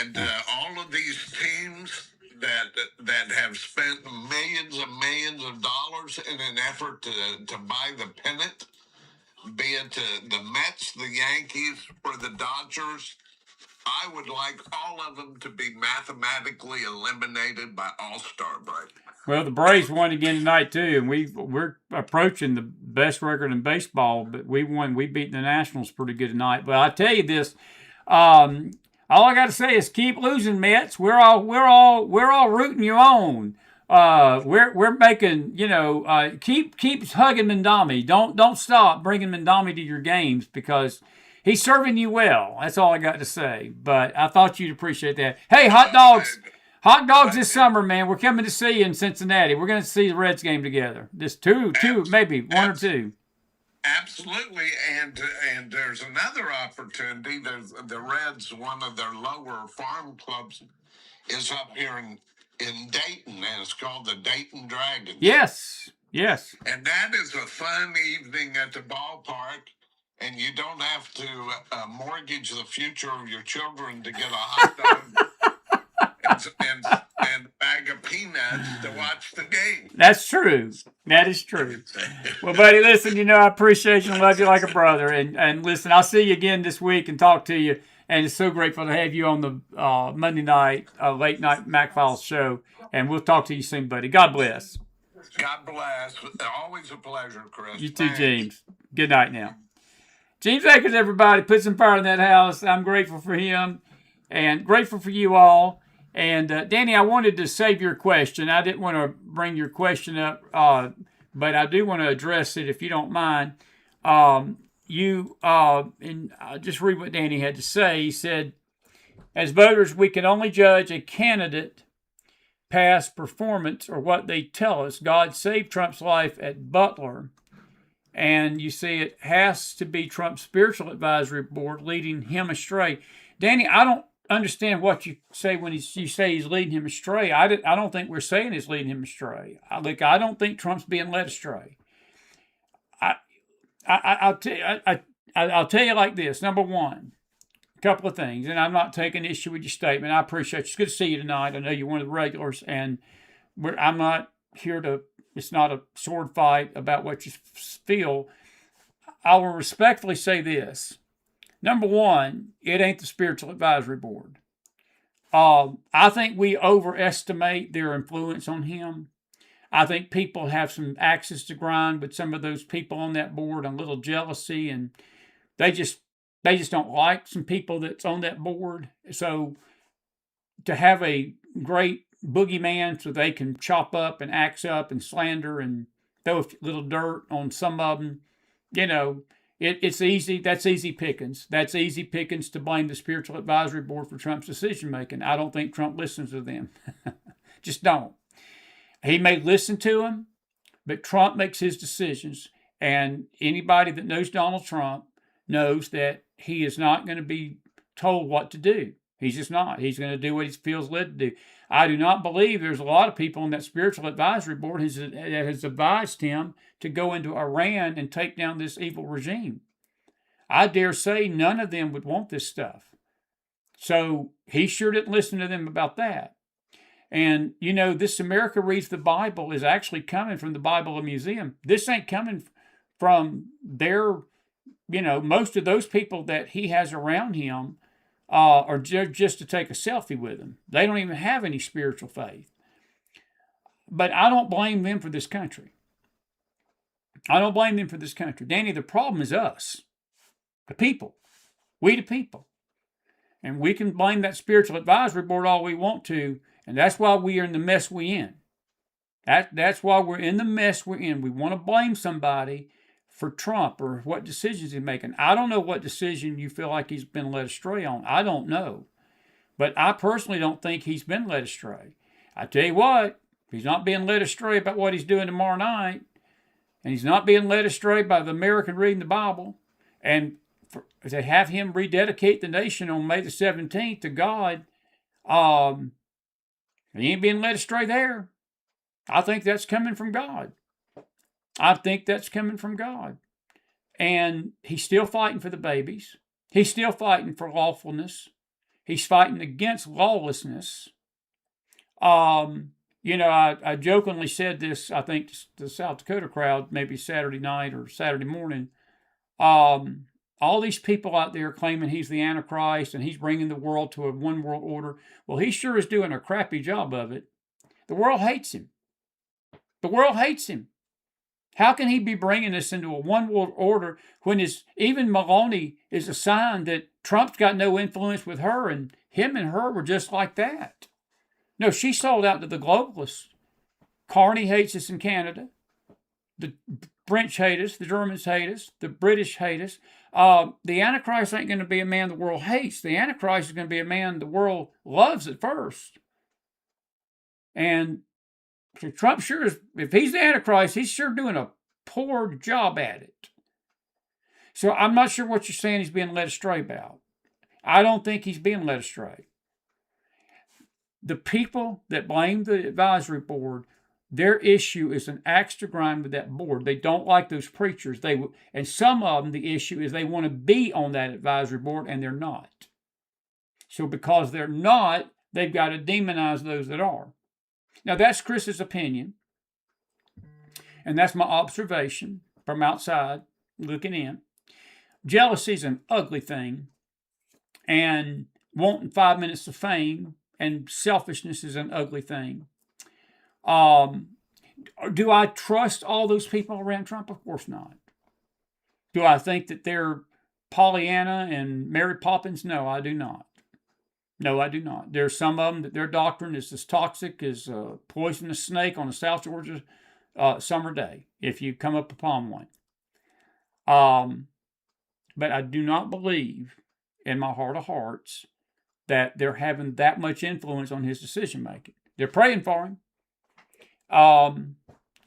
and all of these teams that have spent millions and millions of dollars in an effort to buy the pennant, be it the Mets, the Yankees, or the Dodgers. I would like all of them to be mathematically eliminated by All-Star break. Well, the Braves won again tonight too, and we're approaching the best record in baseball. But we won. We beat the Nationals pretty good tonight. But I tell you this, all I got to say is keep losing, Mets. We're all rooting you on. We're making, you know, keep hugging Mandami. Don't stop bringing Mandami to your games because he's serving you well. That's all I got to say. But I thought you'd appreciate that. Hey, hot dogs this summer, man. We're coming to see you in Cincinnati. We're going to see the Reds game together. This two, maybe one or two. Absolutely, and there's another opportunity. There's the Reds. One of their lower farm clubs is up here in Dayton, and it's called the Dayton Dragons. Yes. Yes. And that is a fun evening at the ballpark. And you don't have to mortgage the future of your children to get a hot dog and a bag of peanuts to watch the game. That's true. That is true. Well, buddy, listen, I appreciate you and love you like a brother. And listen, I'll see you again this week and talk to you. And it's so grateful to have you on the Monday night, late night Mac Files show. And we'll talk to you soon, buddy. God bless. God bless. Always a pleasure, Chris. You too, Jeemes. Good night now. Jeemes Akers, everybody, put some fire in that house. I'm grateful for him and grateful for you all. And Danny, I wanted to save your question. I didn't want to bring your question up, but I do want to address it if you don't mind. And I'll just read what Danny had to say. He said, as voters, we can only judge a candidate past performance or what they tell us. God saved Trump's life at Butler. And you see, it has to be Trump's spiritual advisory board leading him astray. Danny, I don't understand what you say when you say he's leading him astray. I don't think we're saying he's leading him astray. I don't think Trump's being led astray. I'll tell you like this. Number one, a couple of things, and I'm not taking issue with your statement. I appreciate you. It's good to see you tonight. I know you're one of the regulars, and I'm not here to. It's not a sword fight about what you feel. I will respectfully say this. Number one, it ain't the spiritual advisory board. I think we overestimate their influence on him. I think people have some axes to grind with some of those people on that board, and a little jealousy, and they just don't like some people that's on that board. So to have a great boogeyman so they can chop up and axe up and slander and throw a little dirt on some of them, it's easy. That's easy pickings. That's easy pickings to blame the spiritual advisory board for Trump's decision making. I don't think Trump listens to them. Just don't. He may listen to them, but Trump makes his decisions. And anybody that knows Donald Trump knows that he is not going to be told what to do. He's just not. He's going to do what he feels led to do. I do not believe there's a lot of people on that spiritual advisory board that has advised him to go into Iran and take down this evil regime. I dare say none of them would want this stuff. So he sure didn't listen to them about that. And, this America Reads the Bible is actually coming from the Bible Museum. This ain't coming from their, most of those people that he has around him are just to take a selfie with him. They don't even have any spiritual faith. But I don't blame them for this country. Danny, the problem is us, the people. We the people. And we can blame that spiritual advisory board all we want to, and that's why we are in the mess we're in. That's why we're in the mess we're in. We want to blame somebody for Trump or what decisions he's making. I don't know what decision you feel like he's been led astray on. I don't know. But I personally don't think he's been led astray. I tell you what, he's not being led astray about what he's doing tomorrow night, and he's not being led astray by the American reading the Bible, and to have him rededicate the nation on May the 17th to God, he ain't being led astray there. I think that's coming from God. And he's still fighting for the babies. He's still fighting for lawfulness. He's fighting against lawlessness. I jokingly said this, I think, to the South Dakota crowd, maybe Saturday night or Saturday morning. All these people out there claiming he's the Antichrist and he's bringing the world to a one world order. Well, he sure is doing a crappy job of it. The world hates him. How can he be bringing us into a one world order when even Maloney is a sign that Trump's got no influence with her, and him and her were just like that? No, she sold out to the globalists. Carney hates us in Canada. The French hate us. The Germans hate us. The British hate us. The Antichrist ain't going to be a man the world hates. The Antichrist is going to be a man the world loves at first. And Trump sure is, if he's the Antichrist, he's sure doing a poor job at it. So I'm not sure what you're saying he's being led astray about. I don't think he's being led astray. The people that blame the advisory board Their issue is an axe to grind with that board. They don't like those preachers. And some of them, the issue is they want to be on that advisory board, and they're not. So because they're not, they've got to demonize those that are. Now, that's Chris's opinion, and that's my observation from outside looking in. Jealousy is an ugly thing, and wanting 5 minutes of fame and selfishness is an ugly thing. Do I trust all those people around Trump? Of course not. Do I think that they're Pollyanna and Mary Poppins? No, I do not. No, I do not. There's some of them that their doctrine is as toxic as a poisonous snake on a South Georgia summer day, if you come up upon one. But I do not believe in my heart of hearts that they're having that much influence on his decision making. They're praying for him.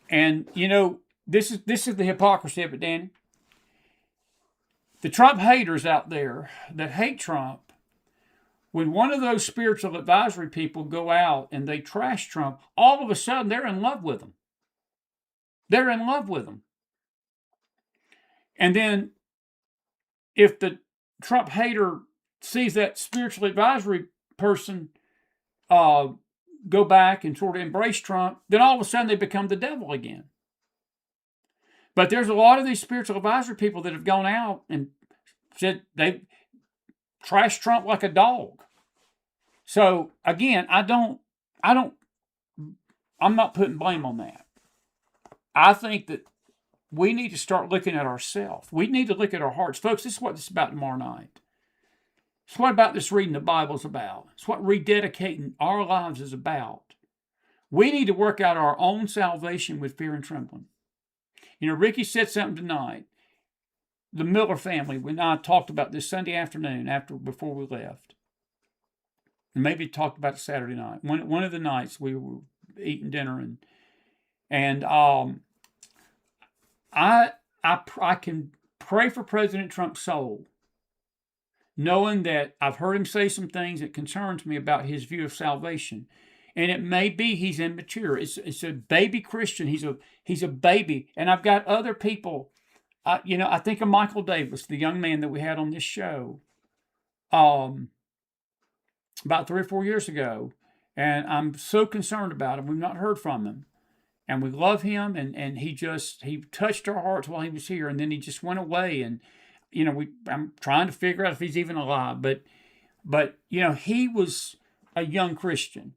And you know, this is the hypocrisy of it, Danny. The Trump haters out there that hate Trump, when one of those spiritual advisory people go out and they trash Trump, all of a sudden they're in love with him. They're in love with him. And then if the Trump hater sees that spiritual advisory person go back and sort of embrace Trump, then all of a sudden they become the devil again. But there's a lot of these spiritual advisory people that have gone out and said they trashed Trump like a dog. So again, I'm not putting blame on that. I think that we need to start looking at ourselves. We need to look at our hearts. Folks, this is what this is about tomorrow night. It's what about this reading the Bible is about. It's what rededicating our lives is about. We need to work out our own salvation with fear and trembling. You know, Ricky said something tonight. The Miller family, when I talked about this Sunday afternoon before we left, and maybe talked about it Saturday night. One of the nights we were eating dinner, and I can pray for President Trump's soul, knowing that I've heard him say some things that concerns me about his view of salvation. And it may be he's immature. It's a baby Christian. He's a baby. And I've got other people. I think of Michael Davis, the young man that we had on this show about 3 or 4 years ago. And I'm so concerned about him. We've not heard from him. And we love him. And he touched our hearts while he was here. And then he just went away. And, I'm trying to figure out if he's even alive. But he was a young Christian.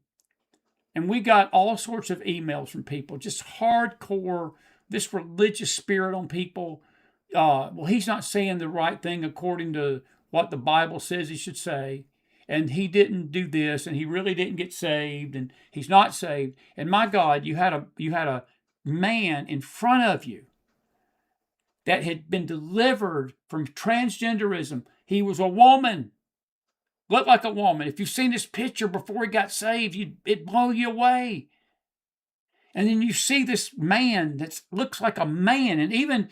And we got all sorts of emails from people, just hardcore, this religious spirit on people. Well, he's not saying the right thing according to what the Bible says he should say. And he didn't do this, and he really didn't get saved, and he's not saved. And my God, you had a man in front of you that had been delivered from transgenderism. He was a woman. Looked like a woman. If you've seen this picture before he got saved, it'd blow you away. And then you see this man that looks like a man. And even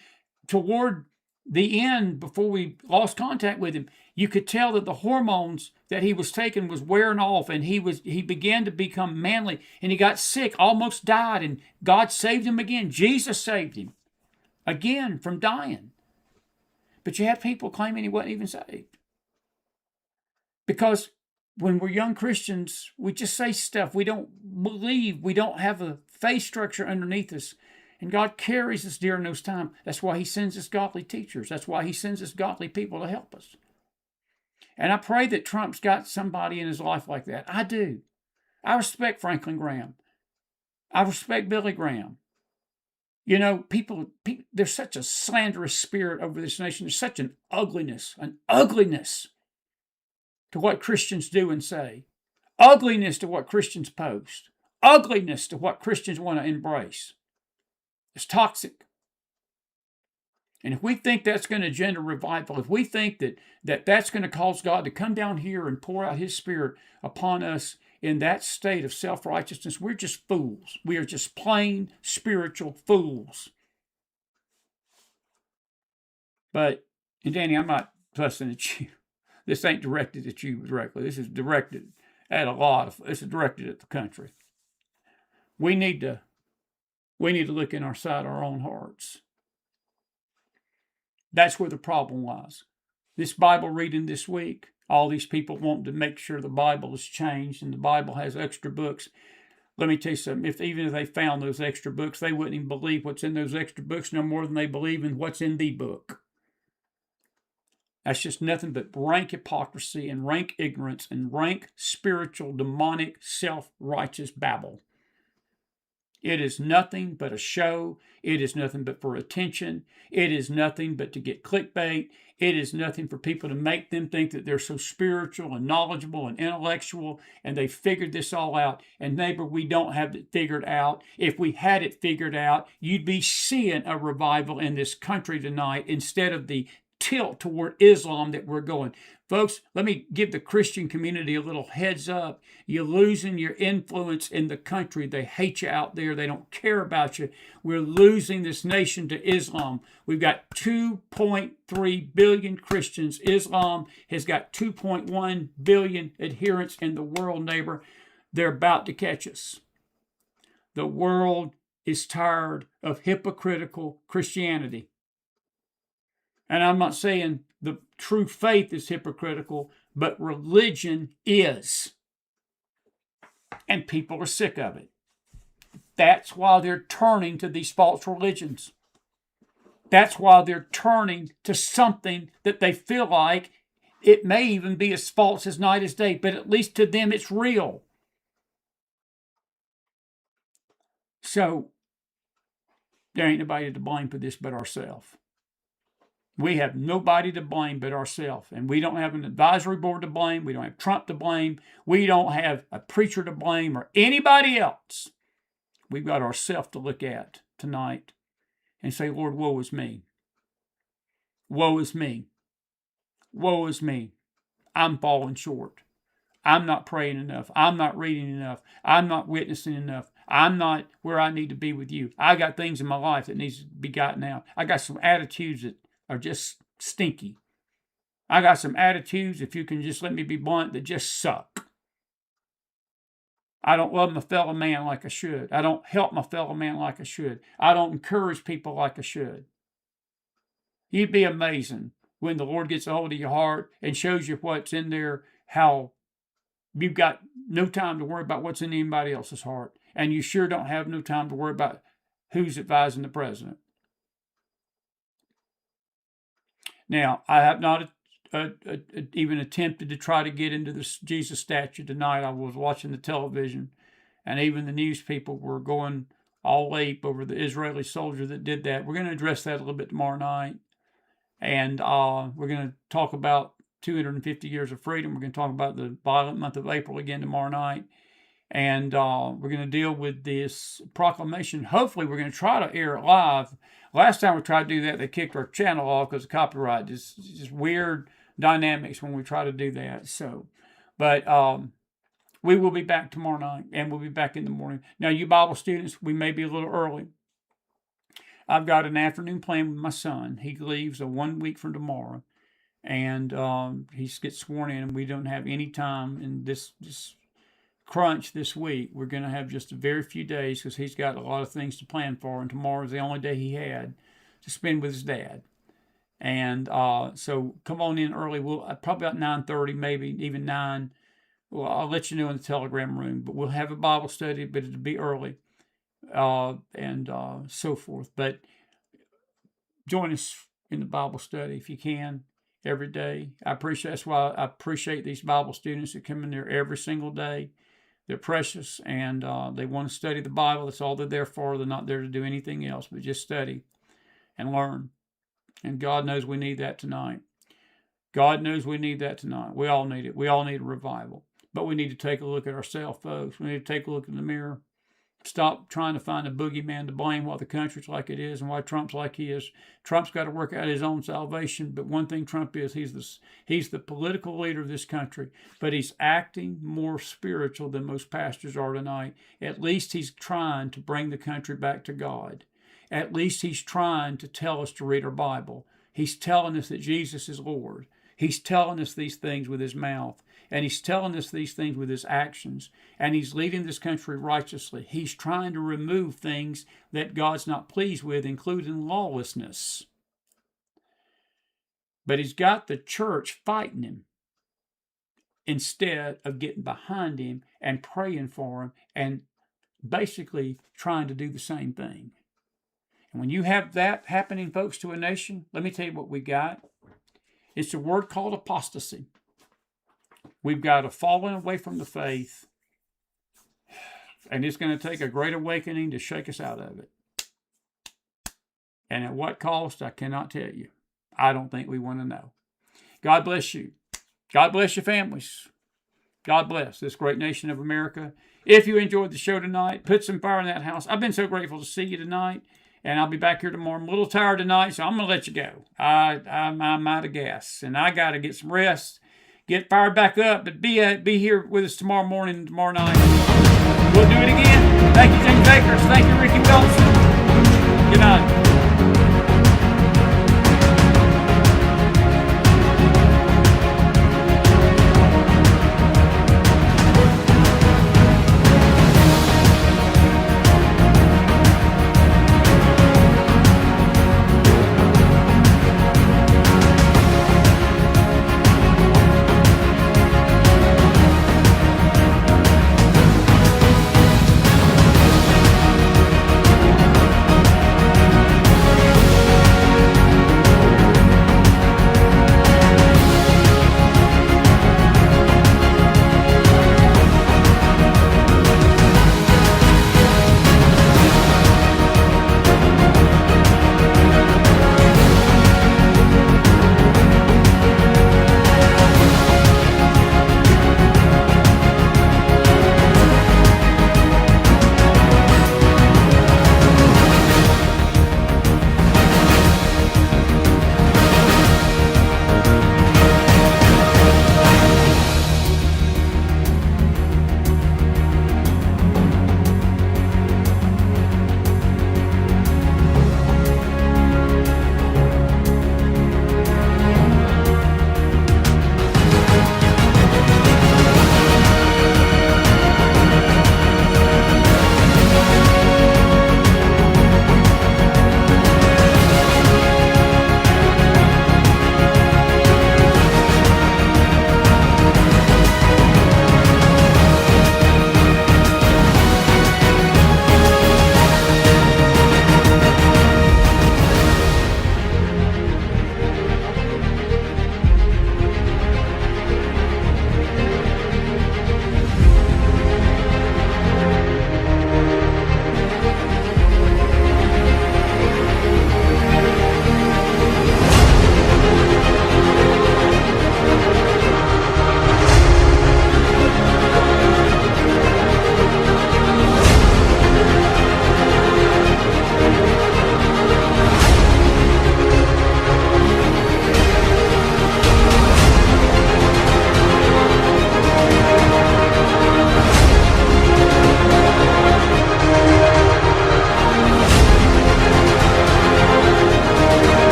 toward the end, before we lost contact with him, you could tell that the hormones that he was taking was wearing off, and he began to become manly, and he got sick, almost died, and God saved him again. Jesus saved him again from dying. But you have people claiming he wasn't even saved. Because when we're young Christians, we just say stuff. We don't believe. We don't have a faith structure underneath us. And God carries us during those times. That's why he sends us godly teachers. That's why he sends us godly people to help us. And I pray that Trump's got somebody in his life like that. I do. I respect Franklin Graham. I respect Billy Graham. People, there's such a slanderous spirit over this nation. There's such an ugliness to what Christians do and say, ugliness to what Christians post, ugliness to what Christians want to embrace. It's toxic. And if we think that's going to engender revival, if we think that's going to cause God to come down here and pour out his spirit upon us in that state of self-righteousness, we're just fools. We are just plain spiritual fools. But, and Danny, I'm not fussing at you. This ain't directed at you directly. This is directed at this is directed at the country. We need to We need to look inside our own hearts. That's where the problem lies. This Bible reading this week, all these people want to make sure the Bible is changed and the Bible has extra books. Let me tell you something. Even if they found those extra books, they wouldn't even believe what's in those extra books no more than they believe in what's in the book. That's just nothing but rank hypocrisy and rank ignorance and rank spiritual, demonic, self-righteous babble. It is nothing but a show. It is nothing but for attention. It is nothing but to get clickbait. It is nothing for people to make them think that they're so spiritual and knowledgeable and intellectual and they figured this all out. And neighbor, we don't have it figured out. If we had it figured out, you'd be seeing a revival in this country tonight instead of the tilt toward Islam that we're going. Folks, let me give the Christian community a little heads up. You're losing your influence in the country. They hate you out there. They don't care about you. We're losing this nation to Islam. We've got 2.3 billion Christians. Islam has got 2.1 billion adherents in the world, neighbor. They're about to catch us. The world is tired of hypocritical Christianity. And I'm not saying the true faith is hypocritical, but religion is. And people are sick of it. That's why they're turning to these false religions. That's why they're turning to something that they feel like it may even be as false as night as day, but at least to them it's real. So there ain't nobody to blame for this but ourselves. We have nobody to blame but ourselves. And we don't have an advisory board to blame. We don't have Trump to blame. We don't have a preacher to blame or anybody else. We've got ourselves to look at tonight and say, Lord, woe is me. Woe is me. Woe is me. I'm falling short. I'm not praying enough. I'm not reading enough. I'm not witnessing enough. I'm not where I need to be with you. I got things in my life that needs to be gotten out. I got some attitudes that are just stinky. I got some attitudes, if you can just let me be blunt, that just suck. I don't love my fellow man like I should. I don't help my fellow man like I should. I don't encourage people like I should. You'd be amazing when the Lord gets a hold of your heart and shows you what's in there, how you've got no time to worry about what's in anybody else's heart. And you sure don't have no time to worry about who's advising the president. Now, I have not even attempted to try to get into this Jesus statue tonight. I was watching the television, and even the news people were going all ape over the Israeli soldier that did that. We're going to address that a little bit tomorrow night, and we're going to talk about 250 years of freedom. We're going to talk about the violent month of April again tomorrow night, and we're going to deal with this proclamation. Hopefully, we're going to try to air it live. Last time we tried to do that, they kicked our channel off because of copyright. Just weird dynamics when we try to do that. So, but we will be back tomorrow night, and we'll be back in the morning. Now, you Bible students, we may be a little early. I've got an afternoon plan with my son. He leaves 1 week from tomorrow, and he gets sworn in, and we don't have any time in this crunch this week. We're going to have just a very few days because he's got a lot of things to plan for, and tomorrow is the only day he had to spend with his dad. And so come on in early. We'll probably about 9:30, maybe even 9. Well, I'll let you know in the Telegram room, but we'll have a Bible study, but it'll be early and so forth. But join us in the Bible study if you can every day. That's why I appreciate these Bible students that come in there every single day. They're precious, and they want to study the Bible. That's all they're there for. They're not there to do anything else but just study and learn. And God knows we need that tonight. God knows we need that tonight. We all need it. We all need a revival. But we need to take a look at ourselves, folks. We need to take a look in the mirror. Stop trying to find a boogeyman to blame why the country's like it is and why Trump's like he is. Trump's got to work out his own salvation. But one thing Trump is, he's the political leader of this country. But he's acting more spiritual than most pastors are tonight. At least he's trying to bring the country back to God. At least he's trying to tell us to read our Bible. He's telling us that Jesus is Lord. He's telling us these things with his mouth. And he's telling us these things with his actions. And he's leading this country righteously. He's trying to remove things that God's not pleased with, including lawlessness. But he's got the church fighting him instead of getting behind him and praying for him and basically trying to do the same thing. And when you have that happening, folks, to a nation, let me tell you what we got. It's a word called apostasy. We've got a falling away from the faith, and it's going to take a great awakening to shake us out of it. And at what cost, I cannot tell you. I don't think we want to know. God bless you. God bless your families. God bless this great nation of America. If you enjoyed the show tonight, put some fire in that house. I've been so grateful to see you tonight, and I'll be back here tomorrow. I'm a little tired tonight, so I'm going to let you go. I'm out of gas, and I got to get some rest, get fired back up, but be here with us tomorrow morning and tomorrow night. We'll do it again. Thank you, James Akers. Thank you, Ricky Wilson. Good night.